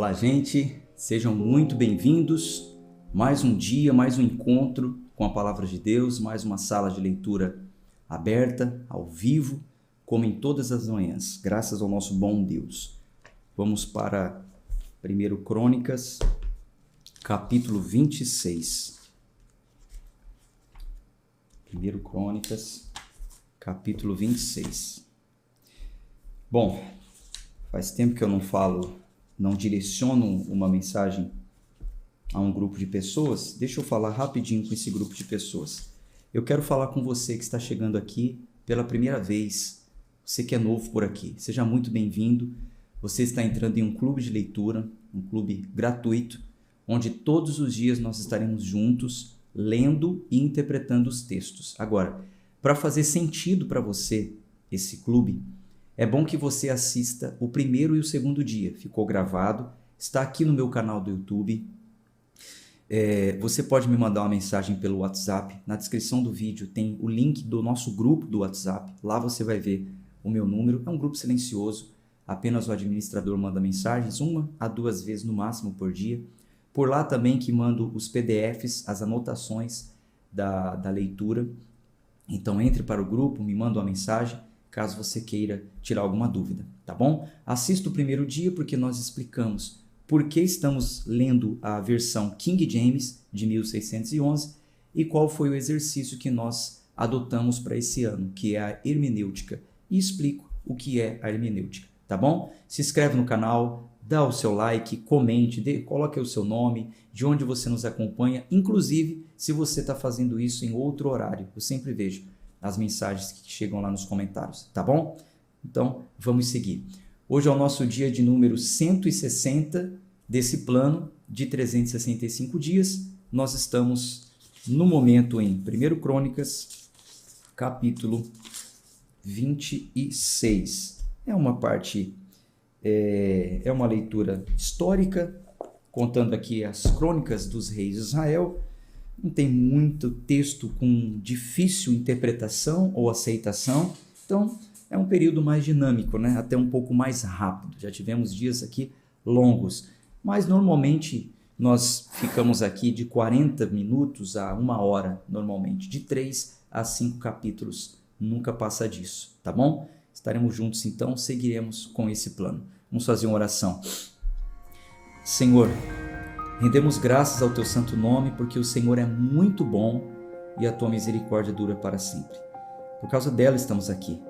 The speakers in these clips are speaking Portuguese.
Olá, gente, sejam muito bem-vindos. Mais um dia, mais um encontro com a Palavra de Deus, mais uma sala de leitura aberta, ao vivo, como em todas as manhãs, graças ao nosso bom Deus. Vamos para 1 Crônicas, capítulo 26. 1 Crônicas, capítulo 26. Bom, faz tempo que eu não direciono uma mensagem a um grupo de pessoas. Deixa eu falar rapidinho com esse grupo de pessoas. Eu quero falar com você que está chegando aqui pela primeira vez, você que é novo por aqui. Seja muito bem-vindo. Você está entrando em um clube de leitura, um clube gratuito, onde todos os dias nós estaremos juntos, lendo e interpretando os textos. Agora, para fazer sentido para você esse clube, é bom que você assista o primeiro e o segundo dia. Ficou gravado, está aqui no meu canal do YouTube. Você pode me mandar uma mensagem pelo WhatsApp. Na descrição do vídeo tem o link do nosso grupo do WhatsApp. Lá você vai ver o meu número. É um grupo silencioso. Apenas o administrador manda mensagens 1 a 2 vezes no máximo por dia. Por lá também que mando os PDFs, as anotações da leitura. Então entre para o grupo, me manda uma mensagem, caso você queira tirar alguma dúvida, tá bom? Assista o primeiro dia porque nós explicamos por que estamos lendo a versão King James de 1611 e qual foi o exercício que nós adotamos para esse ano, que é a hermenêutica. E explico o que é a hermenêutica, tá bom? Se inscreve no canal, dá o seu like, comente, coloque o seu nome, de onde você nos acompanha, inclusive se você está fazendo isso em outro horário. Eu sempre vejo as mensagens que chegam lá nos comentários, tá bom? Então, vamos seguir. Hoje é o nosso dia de número 160 desse plano de 365 dias. Nós estamos no momento em 1 Crônicas, capítulo 26. É uma parte, é uma leitura histórica, contando aqui as crônicas dos reis de Israel. Não tem muito texto com difícil interpretação ou aceitação, então é um período mais dinâmico, né? Até um pouco mais rápido. Já tivemos dias aqui longos, mas normalmente nós ficamos aqui de 40 minutos a 1 hora, normalmente, de 3 a 5 capítulos, nunca passa disso, tá bom? Estaremos juntos então, seguiremos com esse plano. Vamos fazer uma oração. Senhor, rendemos graças ao teu santo nome, porque o Senhor é muito bom e a tua misericórdia dura para sempre. Por causa dela estamos aqui.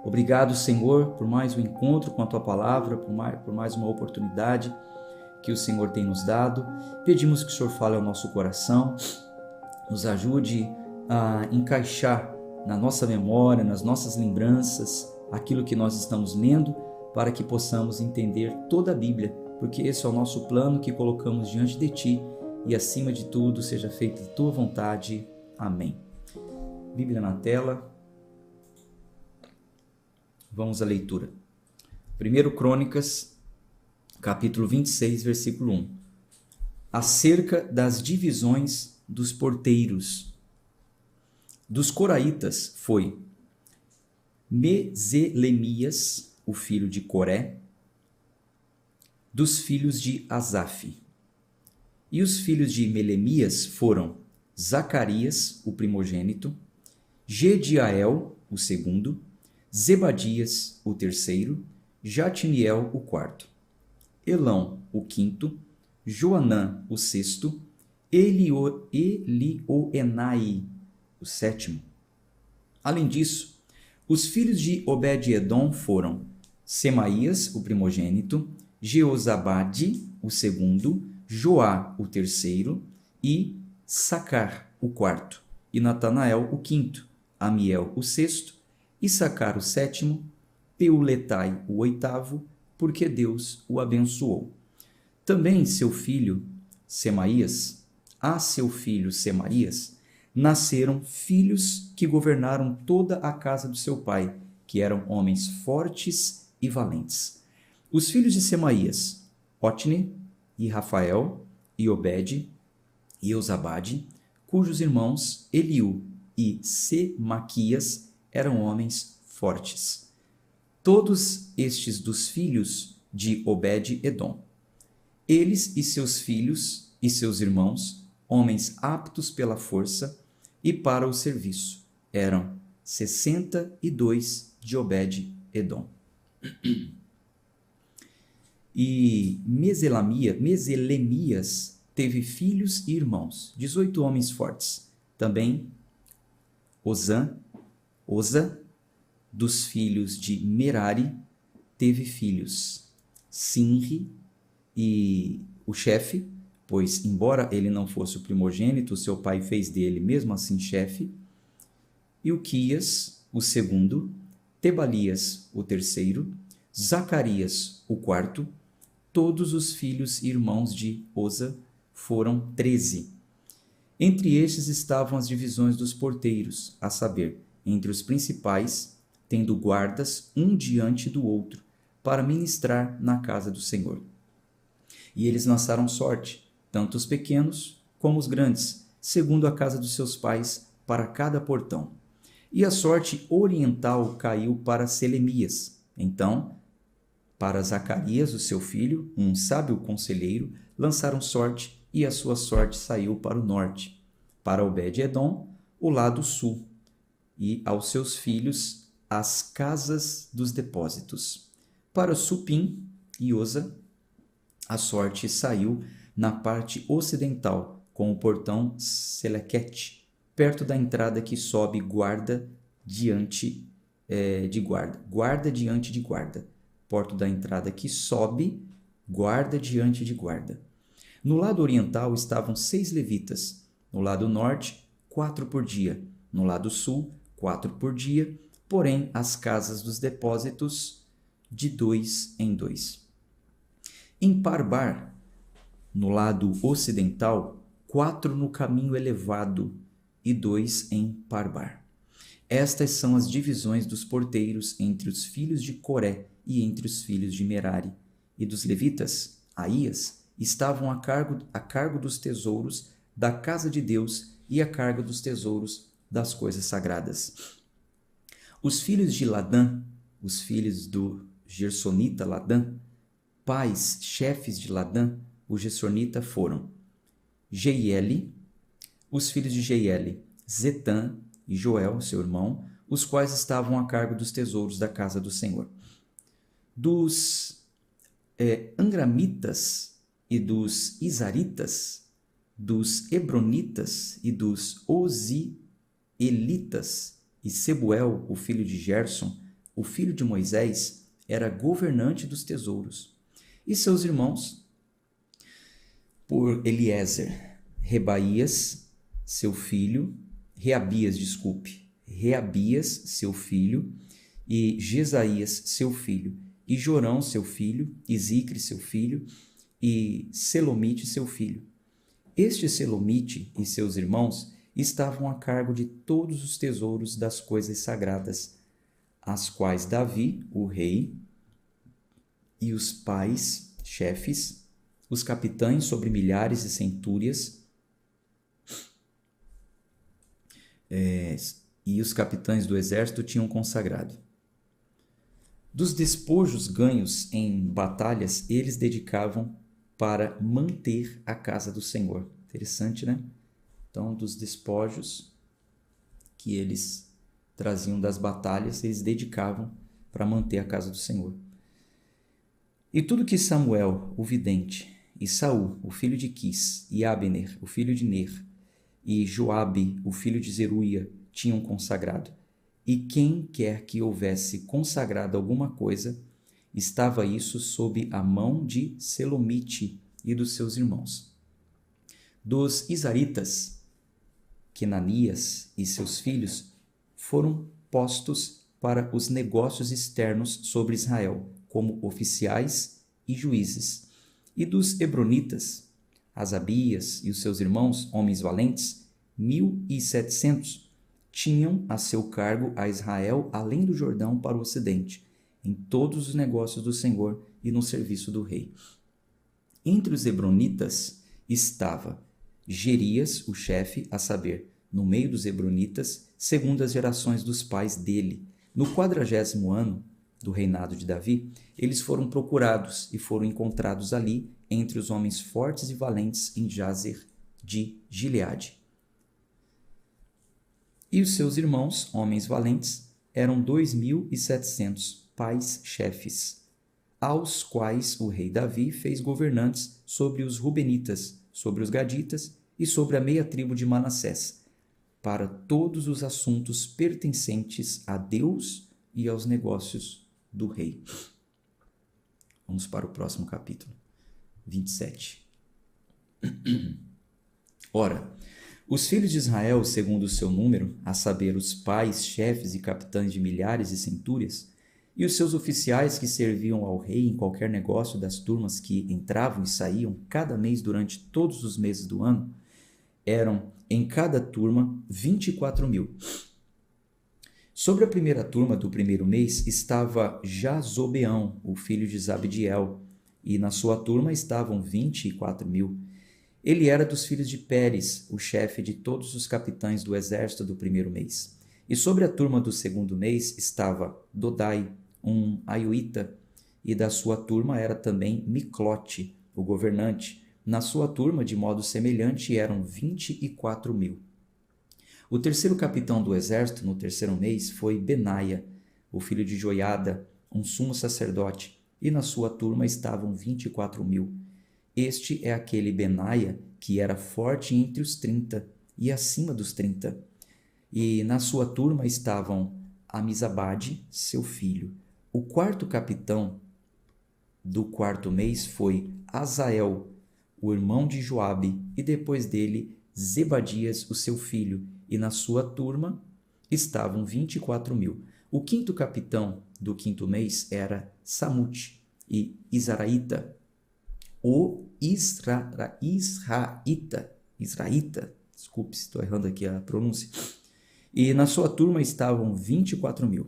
Obrigado, Senhor, por mais um encontro com a tua palavra, por mais uma oportunidade que o Senhor tem nos dado. Pedimos que o Senhor fale ao nosso coração, nos ajude a encaixar na nossa memória, nas nossas lembranças, aquilo que nós estamos lendo, para que possamos entender toda a Bíblia, porque esse é o nosso plano que colocamos diante de Ti, e acima de tudo seja feita a Tua vontade. Amém. Bíblia na tela. Vamos à leitura. 1 Crônicas, capítulo 26, versículo 1. Acerca das divisões dos porteiros. Dos coraitas foi Meselemias, o filho de Coré, dos filhos de Asaf. E os filhos de Melemias foram Zacarias, o primogênito, Gediael, o segundo, Zebadias, o terceiro, Jatiniel, o quarto, Elão, o quinto, Joanã, o sexto, Elioenai, o sétimo. Além disso, os filhos de Obed-edom foram Semaías, o primogênito, Jeozabade, o segundo, Joá, o terceiro, e Sacar, o quarto, e Natanael, o quinto, Amiel, o sexto, Issacar, o sétimo, Peuletai, o oitavo, porque Deus o abençoou. Também seu filho Semaías, a seu filho Semaías, nasceram filhos que governaram toda a casa do seu pai, que eram homens fortes e valentes. Os filhos de Semaías, Otni, e Rafael, e Obed, e Eusabade, cujos irmãos Eliú e Semaquias eram homens fortes. Todos estes dos filhos de Obed-edom. Eles e seus filhos e seus irmãos, homens aptos pela força e para o serviço, eram 62 de Obed-edom. E Meselemias teve filhos e irmãos, 18 homens fortes. Também Oza, dos filhos de Merari, teve filhos. Sinri e o chefe, pois, embora ele não fosse o primogênito, seu pai fez dele mesmo assim chefe. Ilquias, o segundo. Tebalias, o terceiro. Zacarias, o quarto. Todos os filhos e irmãos de Oza foram 13. Entre estes estavam as divisões dos porteiros, a saber, entre os principais, tendo guardas um diante do outro, para ministrar na casa do Senhor. E eles lançaram sorte, tanto os pequenos como os grandes, segundo a casa dos seus pais, para cada portão. E a sorte oriental caiu para Selemias. Então, para Zacarias, o seu filho, um sábio conselheiro, lançaram sorte, e a sua sorte saiu para o norte. Para Obed-edom, o lado sul, e aos seus filhos, as casas dos depósitos. Para Supim e Oza, a sorte saiu na parte ocidental, com o portão Selequete, perto da entrada que sobe guarda diante de guarda. Guarda diante de guarda. Porta da entrada que sobe, guarda diante de guarda. No lado oriental estavam 6 levitas. No lado norte, 4 por dia. No lado sul, 4 por dia. Porém, as casas dos depósitos, de 2 em 2. Em Parbar, no lado ocidental, 4 no caminho elevado e 2 em Parbar. Estas são as divisões dos porteiros entre os filhos de Coré e entre os filhos de Merari. E dos levitas, Aías, estavam a cargo dos tesouros da casa de Deus e a cargo dos tesouros das coisas sagradas. Os filhos de Ladã, os filhos do Gersonita Ladã, pais, chefes de Ladã, o Gersonita foram Jeieli, os filhos de Jeieli, Zetã e Joel, seu irmão, os quais estavam a cargo dos tesouros da casa do Senhor. Dos Angramitas e dos Isaritas, dos Hebronitas e dos Ozielitas, e Sebuel, o filho de Gerson, o filho de Moisés, era governante dos tesouros. E seus irmãos, por Eliezer, Reabias, seu filho, e Jesaías, seu filho, e Jorão, seu filho, e Zicre, seu filho, e Selomite, seu filho. Este Selomite e seus irmãos estavam a cargo de todos os tesouros das coisas sagradas, as quais Davi, o rei, e os pais, chefes, os capitães sobre milhares e centúrias, e os capitães do exército tinham consagrado. Dos despojos ganhos em batalhas, eles dedicavam para manter a casa do Senhor. Interessante, né? Então, dos despojos que eles traziam das batalhas, eles dedicavam para manter a casa do Senhor. E tudo que Samuel, o vidente, e Saul, o filho de Quis, e Abner, o filho de Ner, e Joabe, o filho de Zeruia, tinham consagrado, e quem quer que houvesse consagrado alguma coisa, estava isso sob a mão de Selomite e dos seus irmãos. Dos Isaritas, Kenanias e seus filhos foram postos para os negócios externos sobre Israel, como oficiais e juízes. E dos Hebronitas, Asabias e os seus irmãos, homens valentes, 1.700, tinham a seu cargo a Israel além do Jordão para o ocidente, em todos os negócios do Senhor e no serviço do rei. Entre os Hebronitas estava Gerias, o chefe, a saber, no meio dos Hebronitas, segundo as gerações dos pais dele. No 40º ano, do reinado de Davi, eles foram procurados e foram encontrados ali entre os homens fortes e valentes em Jazer de Gileade. E os seus irmãos, homens valentes, eram 2.700 pais chefes, aos quais o rei Davi fez governantes sobre os Rubenitas, sobre os Gaditas e sobre a meia tribo de Manassés, para todos os assuntos pertencentes a Deus e aos negócios do rei. Vamos para o próximo capítulo, 27. Ora, os filhos de Israel, segundo o seu número, a saber, os pais, chefes e capitães de milhares e centúrias, e os seus oficiais que serviam ao rei em qualquer negócio das turmas que entravam e saíam cada mês durante todos os meses do ano, eram em cada turma 24.000. Sobre a primeira turma do primeiro mês estava Jazobeão, o filho de Zabdiel, e na sua turma estavam 24.000. Ele era dos filhos de Pérez, o chefe de todos os capitães do exército do primeiro mês. E sobre a turma do segundo mês estava Dodai, um aioíta, e da sua turma era também Miclote, o governante. Na sua turma, de modo semelhante, eram 24.000. O terceiro capitão do exército no terceiro mês foi Benaia, o filho de Joiada, um sumo sacerdote, e na sua turma estavam 24.000. Este é aquele Benaia que era forte entre os 30 e acima dos 30. E na sua turma estavam Amizabade, seu filho. O quarto capitão do quarto mês foi Azael, o irmão de Joabe, e depois dele Zebadias, o seu filho, e na sua turma estavam 24.000. O quinto capitão do quinto mês era Samute e Israíta, o Israíta, desculpe se estou errando aqui a pronúncia, e na sua turma estavam 24.000.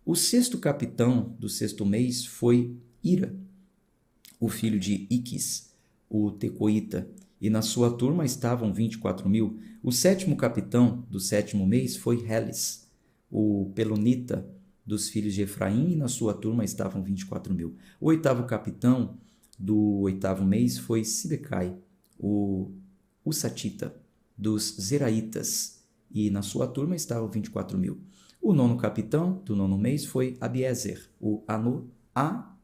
O sexto capitão do sexto mês foi Ira, o filho de Iquis, o tecoíta, e na sua turma estavam 24.000. O sétimo capitão do sétimo mês foi Heles, o pelonita, dos filhos de Efraim, e na sua turma estavam 24.000. O oitavo capitão do oitavo mês foi Sibecai, o Usatita, dos Zeraitas, e na sua turma estavam 24.000. O nono capitão do nono mês foi Abiezer, o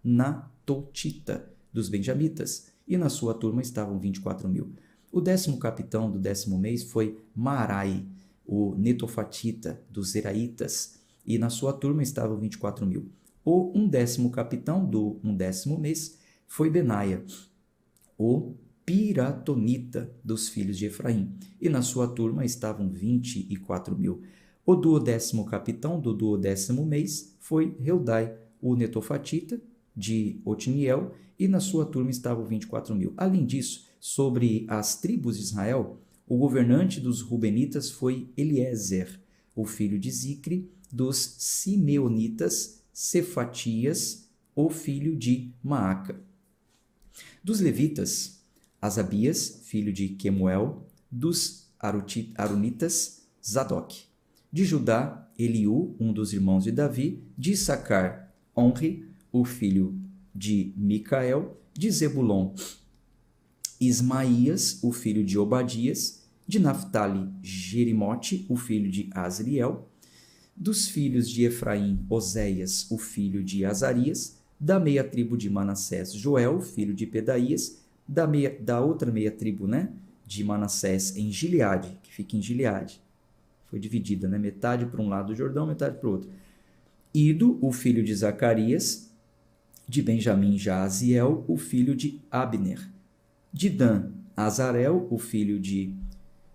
Anatotita, dos Benjamitas, e na sua turma estavam 24.000. O décimo capitão do décimo mês foi Maarai, o Netofatita, dos Zeraitas, e na sua turma estavam 24.000. O undécimo capitão do undécimo mês foi Benaia, o Piratonita, dos filhos de Efraim, e na sua turma estavam 24.000. O duodécimo capitão do duodécimo mês foi Reudai, o Netofatita, de Otiniel, e na sua turma estavam 24.000. Além disso, sobre as tribos de Israel, o governante dos Rubenitas foi Eliezer, o filho de Zicre, dos Simeonitas, Cefatias, o filho de Maaca. Dos levitas, Asabias, filho de Quemuel, dos Aronitas, Zadok. De Judá, Eliú, um dos irmãos de Davi. De Issacar, Onri, o filho de Micael. De Zebulon, Ismaías, o filho de Obadias. De Naphtali, Jerimote, o filho de Azriel. Dos filhos de Efraim, Oséias, o filho de Azarias. Da meia tribo de Manassés, Joel, filho de Pedaías. Da outra meia tribo, de Manassés, em Gileade, que fica em Gileade. Foi dividida, metade para um lado do Jordão, metade para o outro. Ido, o filho de Zacarias. De Benjamim, Jaaziel, o filho de Abner. De Dan, Azarel, o filho de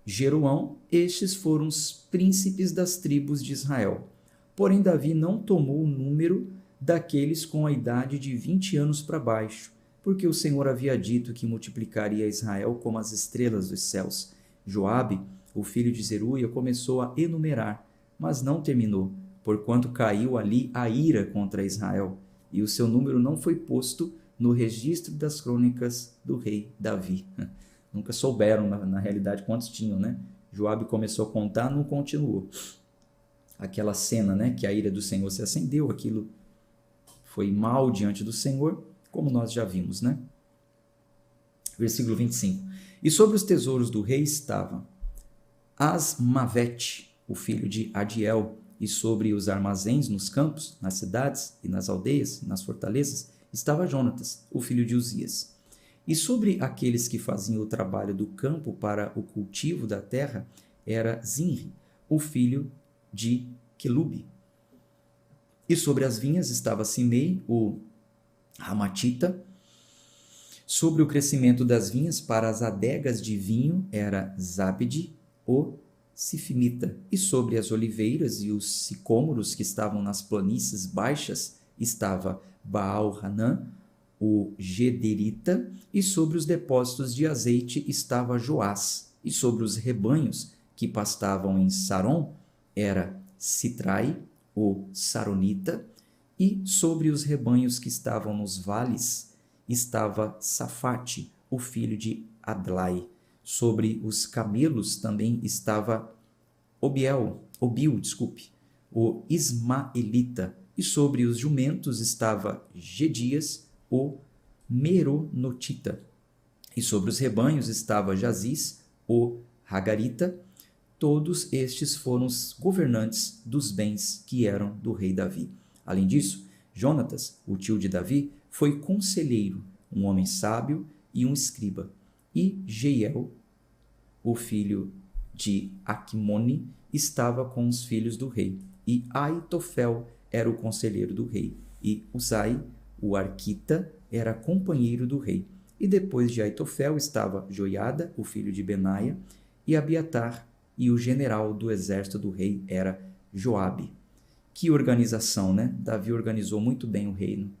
Jeroão. Estes foram os príncipes das tribos de Israel. Porém, Davi não tomou o número daqueles com a idade de 20 anos para baixo, porque o Senhor havia dito que multiplicaria Israel como as estrelas dos céus. Joabe, o filho de Zeruia, começou a enumerar, mas não terminou, porquanto caiu ali a ira contra Israel, e o seu número não foi posto no registro das crônicas do rei Davi. Nunca souberam, na realidade, quantos tinham, Joabe começou a contar, não continuou. Aquela cena, que a ira do Senhor se acendeu, aquilo foi mal diante do Senhor, como nós já vimos, né? Versículo 25. E sobre os tesouros do rei estava Asmavete, o filho de Adiel, e sobre os armazéns nos campos, nas cidades e nas aldeias, nas fortalezas, estava Jonatas, o filho de Uzias. E sobre aqueles que faziam o trabalho do campo para o cultivo da terra, era Zinri, o filho de Quelube. E sobre as vinhas estava Simei, o Ramatita. Sobre o crescimento das vinhas para as adegas de vinho era Zabde, o Sifimita. E sobre as oliveiras e os sicômoros que estavam nas planícies baixas estava Baal-Hanã, o Gederita. E sobre os depósitos de azeite estava Joás. E sobre os rebanhos que pastavam em Saron era Sitrai, o Saronita. E sobre os rebanhos que estavam nos vales estava Safate, o filho de Adlai. Sobre os camelos também estava Obil, o Ismaelita. E sobre os jumentos estava Gedias, o Meronotita. E sobre os rebanhos estava Jaziz, o Hagarita. Todos estes foram os governantes dos bens que eram do rei Davi. Além disso, Jonatas, o tio de Davi, foi conselheiro, um homem sábio e um escriba. E Jeiel, o filho de Aquimone, estava com os filhos do rei. E Aitofel era o conselheiro do rei. E Uzai, o arquita, era companheiro do rei. E depois de Aitofel estava Joiada, o filho de Benaia, e Abiatar, e o general do exército do rei era Joabe. Que organização, né? Davi organizou muito bem o reino.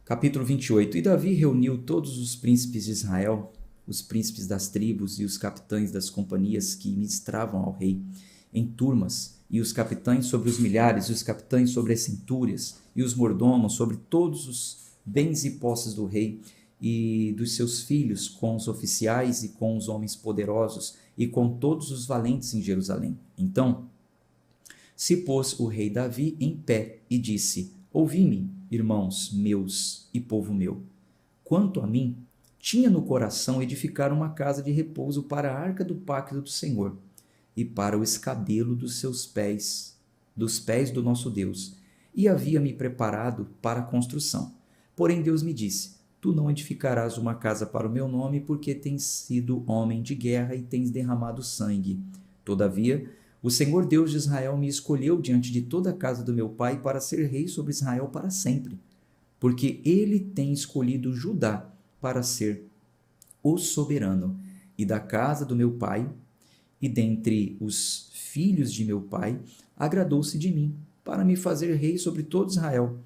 Capítulo 28. E Davi reuniu todos os príncipes de Israel, os príncipes das tribos e os capitães das companhias que ministravam ao rei, em turmas, e os capitães sobre os milhares, e os capitães sobre as centúrias, e os mordomos sobre todos os bens e posses do rei, e dos seus filhos, com os oficiais e com os homens poderosos, e com todos os valentes em Jerusalém. Então se pôs o rei Davi em pé e disse: Ouvi-me, irmãos meus e povo meu. Quanto a mim, tinha no coração edificar uma casa de repouso para a arca do pacto do Senhor, e para o escabelo dos seus pés, dos pés do nosso Deus, e havia-me preparado para a construção. Porém Deus me disse: Tu não edificarás uma casa para o meu nome, porque tens sido homem de guerra e tens derramado sangue. Todavia, o Senhor Deus de Israel me escolheu diante de toda a casa do meu pai para ser rei sobre Israel para sempre, porque ele tem escolhido Judá para ser o soberano, e da casa do meu pai, e dentre os filhos de meu pai, agradou-se de mim, para me fazer rei sobre todo Israel,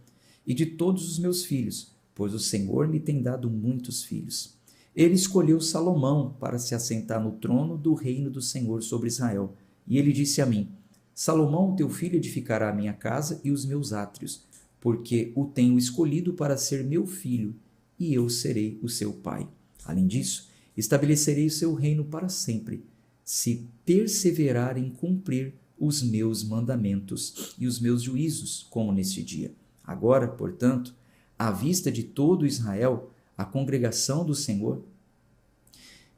e de todos os meus filhos, pois o Senhor me tem dado muitos filhos. Ele escolheu Salomão para se assentar no trono do reino do Senhor sobre Israel. E ele disse a mim: Salomão, teu filho, edificará a minha casa e os meus átrios, porque o tenho escolhido para ser meu filho, e eu serei o seu pai. Além disso, estabelecerei o seu reino para sempre, se perseverar em cumprir os meus mandamentos e os meus juízos, como neste dia. Agora, portanto, à vista de todo Israel, a congregação do Senhor,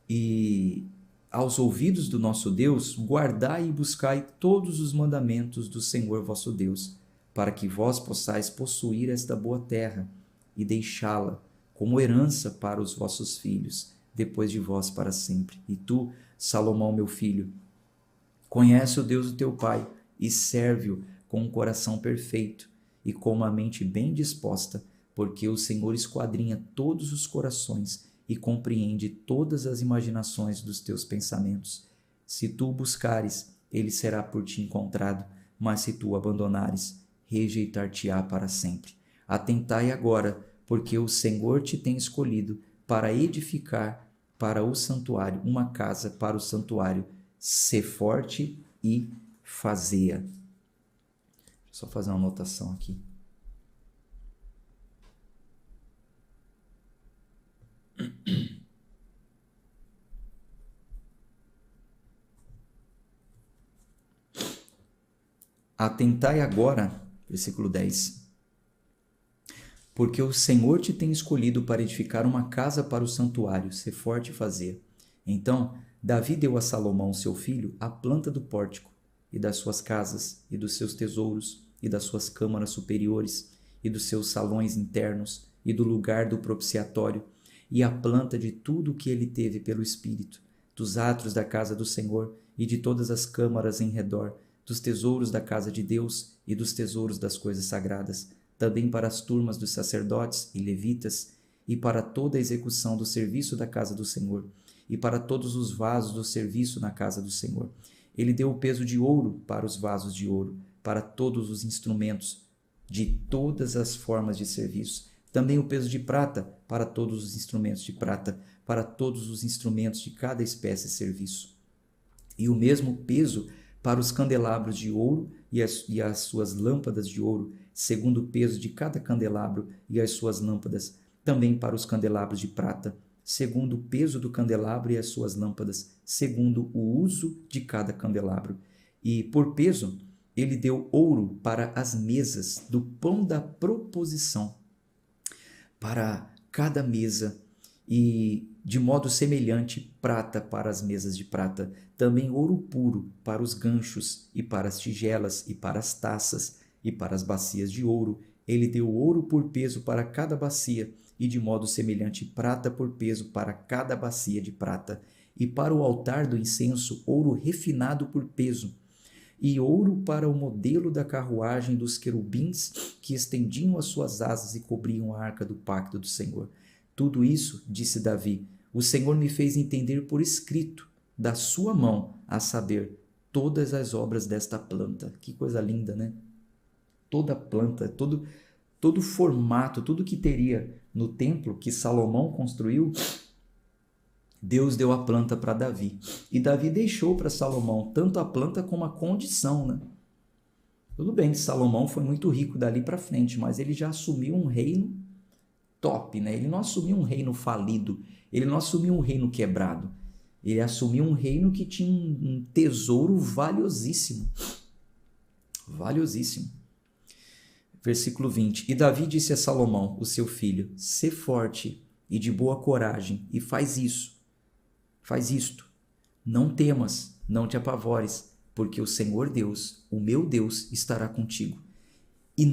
e aos ouvidos do nosso Deus, guardai e buscai todos os mandamentos do Senhor vosso Deus, para que vós possais possuir esta boa terra e deixá-la como herança para os vossos filhos, depois de vós para sempre. E tu, Salomão, meu filho, conhece o Deus do teu pai e serve-o com um coração perfeito e com uma mente bem disposta, porque o Senhor esquadrinha todos os corações e compreende todas as imaginações dos teus pensamentos. Se tu o buscares, ele será por ti encontrado, mas se tu o abandonares, rejeitar-te-á para sempre. Atentai agora, porque o Senhor te tem escolhido para edificar para o santuário, uma casa para o santuário. Sê forte e fazei-a. Só fazer uma anotação aqui. Atentai agora, Versículo 10. Porque o Senhor te tem escolhido para edificar uma casa para o santuário, ser forte e fazer. Então, Davi deu a Salomão, seu filho, a planta do pórtico, e das suas casas, e dos seus tesouros, e das suas câmaras superiores, e dos seus salões internos, e do lugar do propiciatório, e a planta de tudo o que ele teve pelo Espírito, dos átrios da casa do Senhor, e de todas as câmaras em redor, dos tesouros da casa de Deus, e dos tesouros das coisas sagradas, também para as turmas dos sacerdotes e levitas, e para toda a execução do serviço da casa do Senhor, e para todos os vasos do serviço na casa do Senhor. Ele deu o peso de ouro para os vasos de ouro, para todos os instrumentos de todas as formas de serviço. Também o peso de prata para todos os instrumentos de prata, para todos os instrumentos de cada espécie de serviço. E o mesmo peso para os candelabros de ouro e as suas lâmpadas de ouro, segundo o peso de cada candelabro e as suas lâmpadas, também para os candelabros de prata, segundo o peso do candelabro e as suas lâmpadas, segundo o uso de cada candelabro. E por peso, ele deu ouro para as mesas do pão da proposição, para cada mesa, e de modo semelhante, prata para as mesas de prata, também ouro puro para os ganchos, e para as tigelas, e para as taças, e para as bacias de ouro. Ele deu ouro por peso para cada bacia, e de modo semelhante prata por peso para cada bacia de prata. E para o altar do incenso, ouro refinado por peso, e ouro para o modelo da carruagem dos querubins que estendiam as suas asas e cobriam a arca do pacto do Senhor. Tudo isso, disse Davi, o Senhor me fez entender por escrito, da sua mão, a saber, todas as obras desta planta. Que coisa linda, né? Toda planta, todo formato, tudo que teria no templo que Salomão construiu, Deus deu a planta para Davi. E Davi deixou para Salomão tanto a planta como a condição, né? Tudo bem que Salomão foi muito rico dali para frente, mas ele já assumiu um reino top, né? Ele não assumiu um reino falido, ele não assumiu um reino quebrado. Ele assumiu um reino que tinha um tesouro valiosíssimo. Valiosíssimo. Versículo 20. E Davi disse a Salomão, o seu filho, sê forte e de boa coragem, e faz isso. Faz isto. Não temas, não te apavores, porque o Senhor Deus, o meu Deus, estará contigo. E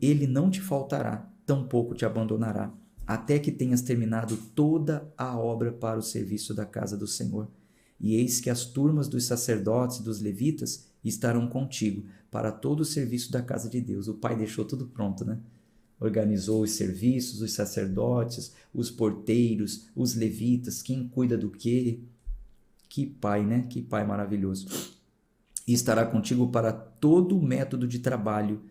ele não te faltará, tampouco te abandonará, até que tenhas terminado toda a obra para o serviço da casa do Senhor. E eis que as turmas dos sacerdotes e dos levitas estarão contigo para todo o serviço da casa de Deus. O pai deixou tudo pronto, né? Organizou os serviços, os sacerdotes, os porteiros, os levitas, quem cuida do quê. Que pai, né? Que pai maravilhoso. E estará contigo para todo o método de trabalho,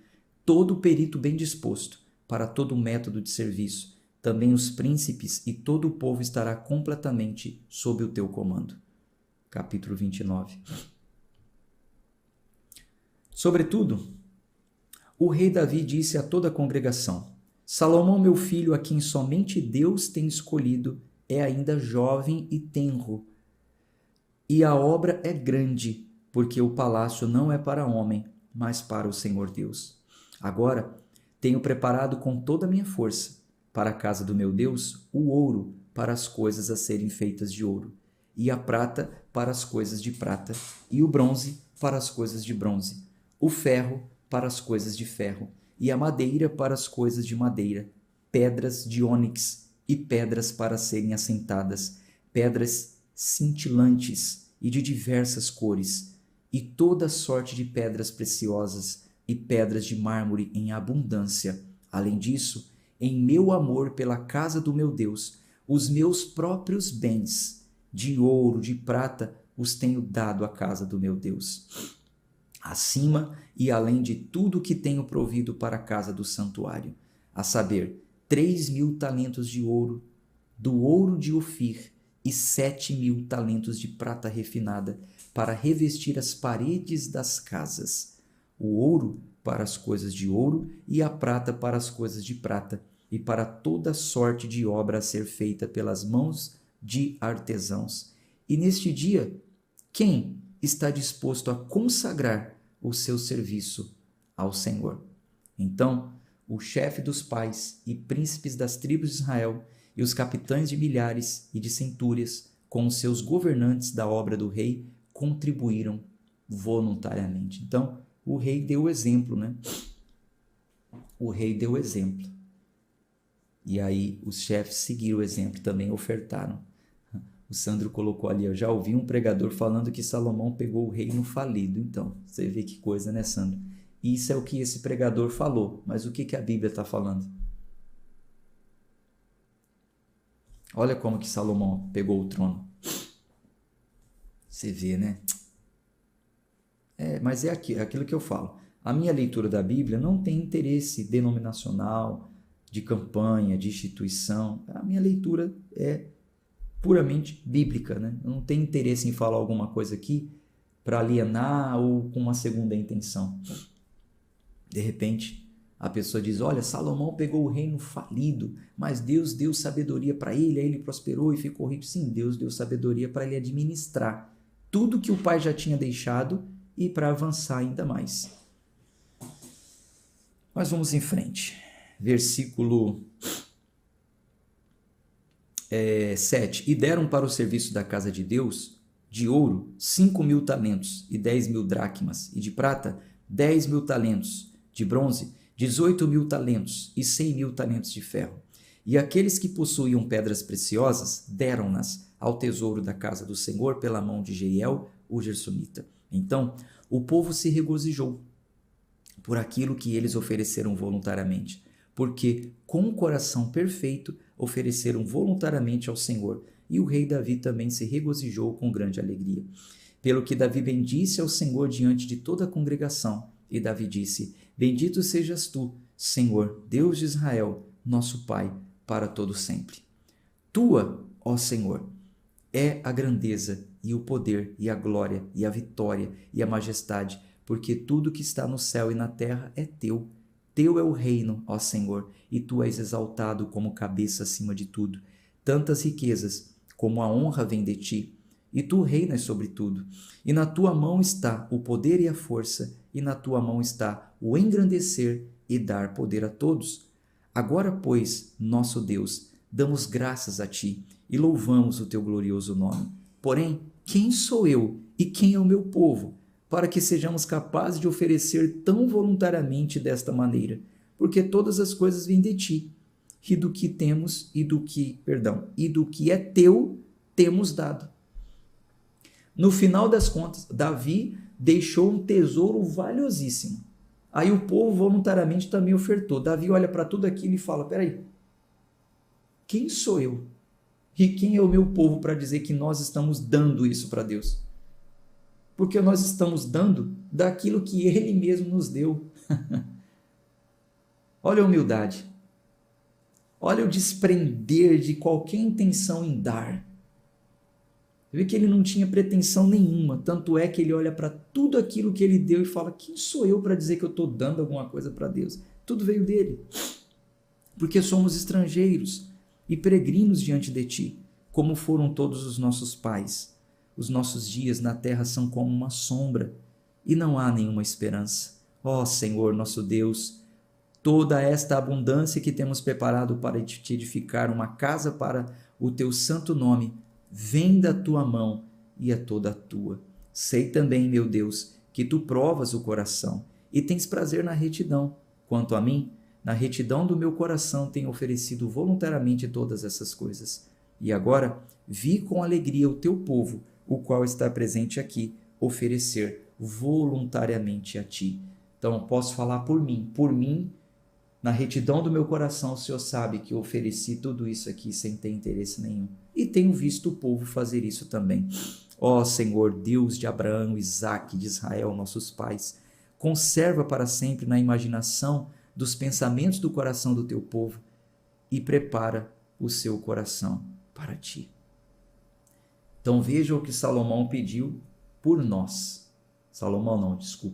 todo perito bem disposto, para todo o método de serviço. Também os príncipes e todo o povo estará completamente sob o teu comando. Capítulo 29. Sobretudo, o rei Davi disse a toda a congregação: Salomão, meu filho, a quem somente Deus tem escolhido, é ainda jovem e tenro, e a obra é grande, porque o palácio não é para homem, mas para o Senhor Deus. Agora, tenho preparado com toda a minha força, para a casa do meu Deus, o ouro para as coisas a serem feitas de ouro, e a prata para as coisas de prata, e o bronze para as coisas de bronze, o ferro para as coisas de ferro, e a madeira para as coisas de madeira, pedras de ônix e pedras para serem assentadas, pedras cintilantes e de diversas cores, e toda sorte de pedras preciosas e pedras de mármore em abundância. Além disso, em meu amor pela casa do meu Deus, os meus próprios bens, de ouro, de prata, os tenho dado à casa do meu Deus, acima e além de tudo que tenho provido para a casa do santuário, a saber, 3.000 talentos de ouro, do ouro de Ofir, e 7.000 talentos de prata refinada, para revestir as paredes das casas, o ouro para as coisas de ouro e a prata para as coisas de prata, e para toda sorte de obra a ser feita pelas mãos de artesãos. E neste dia, quem está disposto a consagrar o seu serviço ao Senhor? Então, o chefe dos pais e príncipes das tribos de Israel e os capitães de milhares e de centúrias, com os seus governantes da obra do rei, contribuíram voluntariamente. Então, o rei deu o exemplo, né? O rei deu o exemplo. E aí os chefes seguiram o exemplo, também ofertaram. O Sandro colocou ali, eu já ouvi um pregador falando que Salomão pegou o reino falido. Então, você vê que coisa, né, Sandro? Isso é o que esse pregador falou, mas o que a Bíblia está falando? Olha como que Salomão pegou o trono. Você vê, né? Mas é aquilo que eu falo. A minha leitura da Bíblia não tem interesse denominacional, de campanha, de instituição. A minha leitura é puramente bíblica, né? Eu não tenho interesse em falar alguma coisa aqui para alienar ou com uma segunda intenção. De repente, a pessoa diz, olha, Salomão pegou o reino falido, mas Deus deu sabedoria para ele, aí ele prosperou e ficou rico. Sim, Deus deu sabedoria para ele administrar tudo que o pai já tinha deixado e para avançar ainda mais. Mas vamos em frente. Versículo 7. E deram para o serviço da casa de Deus, de ouro, 5.000 talentos e 10.000 dracmas, e de prata, 10.000 talentos, de bronze, 18.000 talentos e 100.000 talentos de ferro. E aqueles que possuíam pedras preciosas, deram-nas ao tesouro da casa do Senhor pela mão de Jeiel, o gersonita. Então, o povo se regozijou por aquilo que eles ofereceram voluntariamente, porque com o coração perfeito ofereceram voluntariamente ao Senhor, e o rei Davi também se regozijou com grande alegria. Pelo que Davi bendisse ao Senhor diante de toda a congregação, e Davi disse, bendito sejas tu, Senhor, Deus de Israel, nosso Pai, para todo sempre. Tua, ó Senhor, é a grandeza e o poder e a glória e a vitória e a majestade, porque tudo que está no céu e na terra é teu. Teu é o reino, ó Senhor, e tu és exaltado como cabeça acima de tudo. Tantas riquezas como a honra vêm de ti, e tu reinas sobre tudo. E na tua mão está o poder e a força, e na tua mão está o engrandecer e dar poder a todos. Agora, pois, nosso Deus, damos graças a ti e louvamos o teu glorioso nome. Porém, quem sou eu e quem é o meu povo, para que sejamos capazes de oferecer tão voluntariamente desta maneira? Porque todas as coisas vêm de ti, e do que temos e do que é teu, temos dado. No final das contas, Davi deixou um tesouro valiosíssimo. Aí o povo voluntariamente também ofertou. Davi olha para tudo aquilo e fala, peraí, quem sou eu? E quem é o meu povo para dizer que nós estamos dando isso para Deus? Porque nós estamos dando daquilo que Ele mesmo nos deu. Olha a humildade. Olha o desprender de qualquer intenção em dar. Você vê que ele não tinha pretensão nenhuma, tanto é que ele olha para tudo aquilo que ele deu e fala, quem sou eu para dizer que eu estou dando alguma coisa para Deus? Tudo veio dele, porque somos estrangeiros e peregrinos diante de ti, como foram todos os nossos pais. Os nossos dias na terra são como uma sombra e não há nenhuma esperança. Ó Senhor, nosso Deus, toda esta abundância que temos preparado para te edificar uma casa para o teu santo nome, vem da tua mão e é toda tua. Sei também, meu Deus, que tu provas o coração e tens prazer na retidão. Quanto a mim, na retidão do meu coração tenho oferecido voluntariamente todas essas coisas. E agora vi com alegria o teu povo, o qual está presente aqui, oferecer voluntariamente a ti. Então, posso falar por mim, na retidão do meu coração, o Senhor sabe que eu ofereci tudo isso aqui sem ter interesse nenhum. E tenho visto o povo fazer isso também. Ó Senhor, Deus de Abraão, Isaque, de Israel, nossos pais, conserva para sempre na imaginação dos pensamentos do coração do teu povo e prepara o seu coração para ti. Então veja o que Salomão pediu por nós.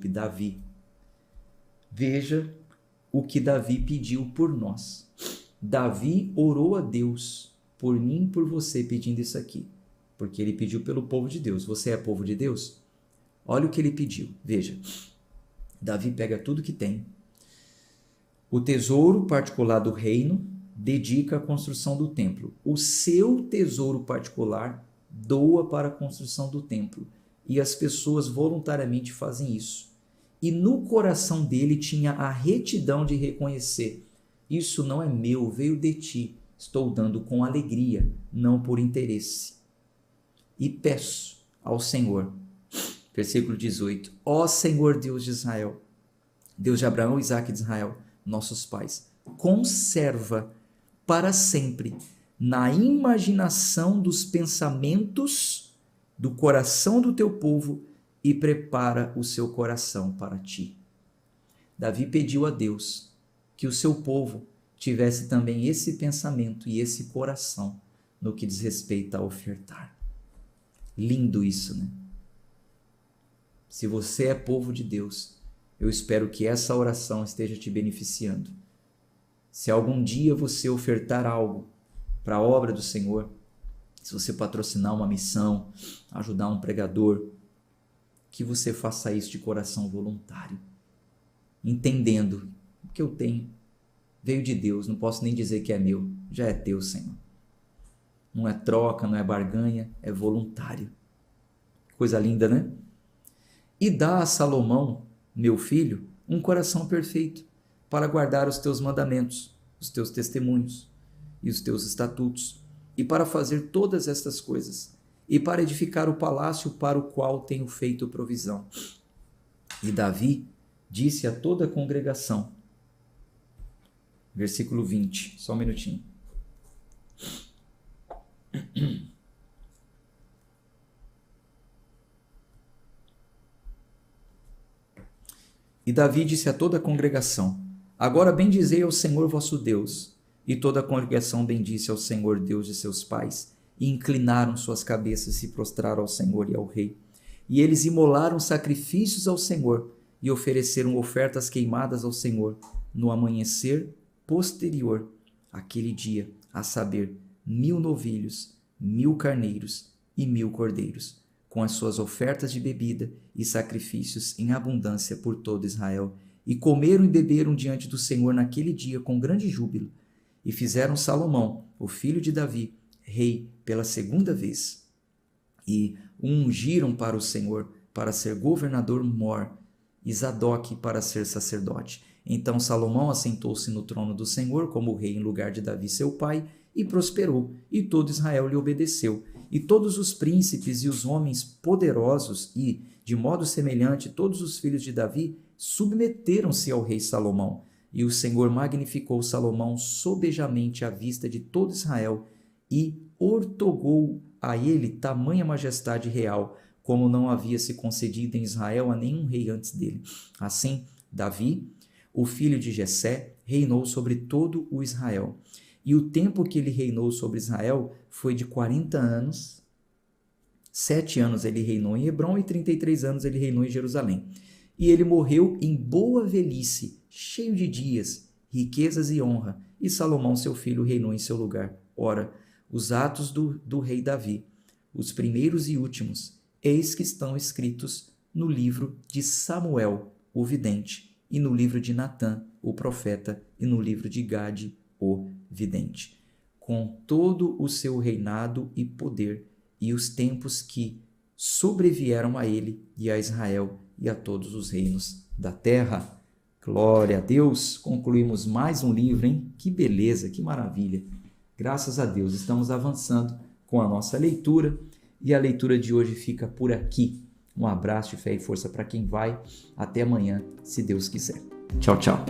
Davi. Veja o que Davi pediu por nós. Davi orou a Deus por mim e por você pedindo isso aqui, porque ele pediu pelo povo de Deus. Você é povo de Deus? Olha o que ele pediu. Veja, Davi pega tudo que tem, O tesouro particular do reino dedica à construção do templo. O seu tesouro particular doa para a construção do templo. E as pessoas voluntariamente fazem isso. E no coração dele tinha a retidão de reconhecer: isso não é meu, veio de ti. Estou dando com alegria, não por interesse. E peço ao Senhor, versículo 18, ó Senhor Deus de Israel, Deus de Abraão, Isaque e de Israel, nossos pais, conserva para sempre na imaginação dos pensamentos do coração do teu povo e prepara o seu coração para ti. Davi pediu a Deus que o seu povo tivesse também esse pensamento e esse coração no que diz respeito a ofertar. Lindo isso, né? Se você é povo de Deus, eu espero que essa oração esteja te beneficiando. Se algum dia você ofertar algo para a obra do Senhor, se você patrocinar uma missão, ajudar um pregador, que você faça isso de coração voluntário, entendendo o que eu tenho veio de Deus, não posso nem dizer que é meu, já é teu, Senhor. Não é troca, não é barganha, é voluntário. Coisa linda, né? E dá a Salomão, meu filho, um coração perfeito para guardar os teus mandamentos, os teus testemunhos e os teus estatutos, e para fazer todas estas coisas, e para edificar o palácio para o qual tenho feito provisão. E Davi disse a toda a congregação, versículo 20, só um minutinho. E Davi disse a toda a congregação, agora bendizei ao Senhor vosso Deus. E toda a congregação bendisse ao Senhor Deus de seus pais, e inclinaram suas cabeças e se prostraram ao Senhor e ao rei. E eles imolaram sacrifícios ao Senhor, e ofereceram ofertas queimadas ao Senhor, no amanhecer posterior àquele dia, a saber, 1000 novilhos, 1000 carneiros e 1000 cordeiros, com as suas ofertas de bebida e sacrifícios em abundância por todo Israel. E comeram e beberam diante do Senhor naquele dia com grande júbilo. E fizeram Salomão, o filho de Davi, rei pela segunda vez. E o ungiram para o Senhor, para ser governador mor, e Zadoque para ser sacerdote. Então Salomão assentou-se no trono do Senhor como rei em lugar de Davi seu pai, e prosperou, e todo Israel lhe obedeceu. E todos os príncipes e os homens poderosos e, de modo semelhante, todos os filhos de Davi submeteram-se ao rei Salomão. E o Senhor magnificou Salomão sobejamente à vista de todo Israel e ortogou a ele tamanha majestade real, como não havia se concedido em Israel a nenhum rei antes dele. Assim, Davi, o filho de Jessé, reinou sobre todo o Israel. E o tempo que ele reinou sobre Israel foi de 40 anos. 7 anos ele reinou em Hebrom e 33 anos ele reinou em Jerusalém. E ele morreu em boa velhice, cheio de dias, riquezas e honra. E Salomão, seu filho, reinou em seu lugar. Ora, os atos do rei Davi, os primeiros e últimos, eis que estão escritos no livro de Samuel, o vidente, e no livro de Natã, o profeta, e no livro de Gade, o vidente, com todo o seu reinado e poder, e os tempos que sobrevieram a ele e a Israel e a todos os reinos da terra. Glória a Deus! Concluímos mais um livro, hein? Que beleza, que maravilha! Graças a Deus, estamos avançando com a nossa leitura, e a leitura de hoje fica por aqui. Um abraço de fé e força para quem vai. Até amanhã, se Deus quiser. Tchau, tchau.